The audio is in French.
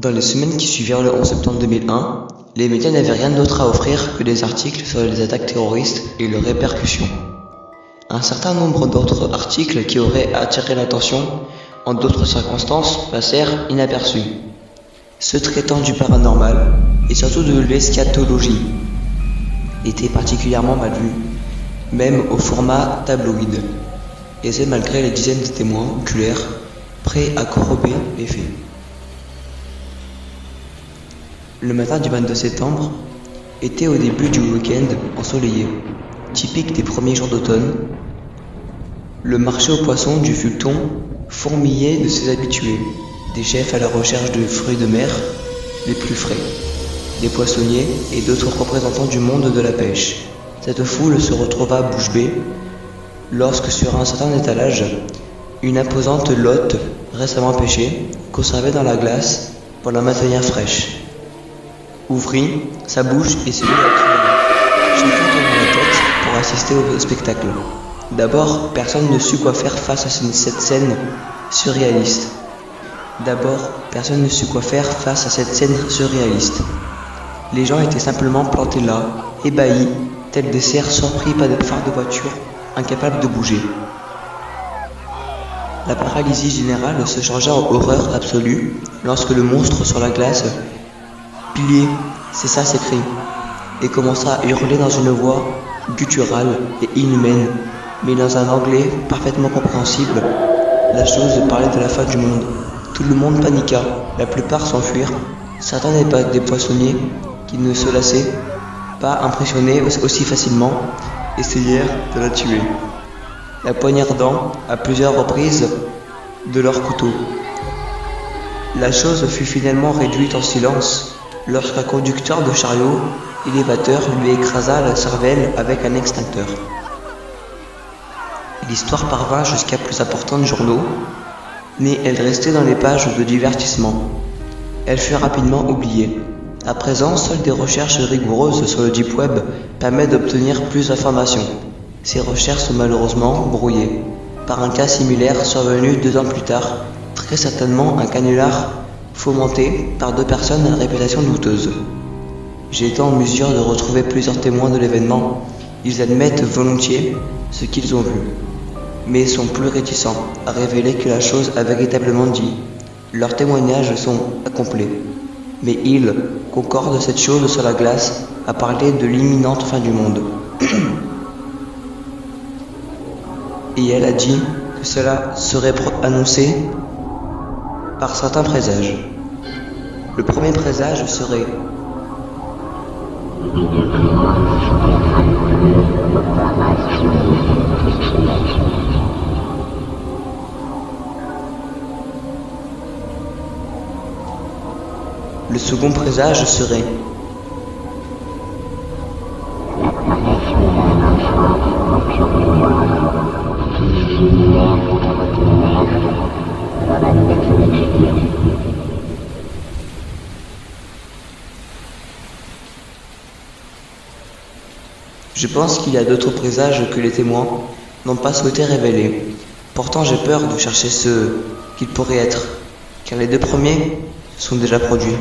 Dans les semaines qui suivirent le 11 septembre 2001, les médias n'avaient rien d'autre à offrir que des articles sur les attaques terroristes et leurs répercussions. Un certain nombre d'autres articles qui auraient attiré l'attention en d'autres circonstances passèrent inaperçus, ceux traitant du paranormal et surtout de l'eschatologie étaient particulièrement mal vus, même au format tabloïd, et ce malgré les dizaines de témoins oculaires prêts à corroborer les faits. Le matin du 22 septembre était au début du week-end ensoleillé, typique des premiers jours d'automne. Le marché aux poissons du Fulton fourmillait de ses habitués, des chefs à la recherche de fruits de mer les plus frais, des poissonniers et d'autres représentants du monde de la pêche. Cette foule se retrouva bouche bée lorsque sur un certain étalage, une imposante lotte récemment pêchée, conservée dans la glace pour la maintenir fraîche, ouvrit sa bouche et se mit à crier. Chacun tourna la tête pour assister au spectacle. D'abord, personne ne sut quoi faire face à cette scène surréaliste. Les gens étaient simplement plantés là, ébahis, tels des cerfs surpris par des phares de voiture, incapables de bouger. La paralysie générale se changea en horreur absolue lorsque le monstre sur la glace « Pilier !» cessa ses cris et commença à hurler dans une voix gutturale et inhumaine, mais dans un anglais parfaitement compréhensible. La chose parlait de la fin du monde. Tout le monde paniqua, la plupart s'enfuirent. Certains des poissonniers qui ne se lassaient pas impressionnés aussi facilement essayèrent de la tuer, la poignardant à plusieurs reprises de leurs couteaux. La chose fut finalement réduite en silence lorsqu'un conducteur de chariot élévateur lui écrasa la cervelle avec un extincteur. L'histoire parvint jusqu'à plus importants journaux, mais elle restait dans les pages de divertissement. Elle fut rapidement oubliée. À présent, seules des recherches rigoureuses sur le Deep Web permettent d'obtenir plus d'informations. Ces recherches sont malheureusement brouillées par un cas similaire survenu 2 ans plus tard, très certainement un canular fomenté par 2 personnes à réputation douteuse. J'ai été en mesure de retrouver plusieurs témoins de l'événement. Ils admettent volontiers ce qu'ils ont vu, mais sont plus réticents à révéler que la chose a véritablement dit. Leurs témoignages sont incomplets, mais ils concordent cette chose sur la glace à parler de l'imminente fin du monde. Et elle a dit que cela serait annoncé par certains présages. Le premier présage serait le second présage serait Je pense qu'il y a d'autres présages que les témoins n'ont pas souhaité révéler. Pourtant, j'ai peur de chercher ceux qu'ils pourraient être, car les 2 premiers se sont déjà produits.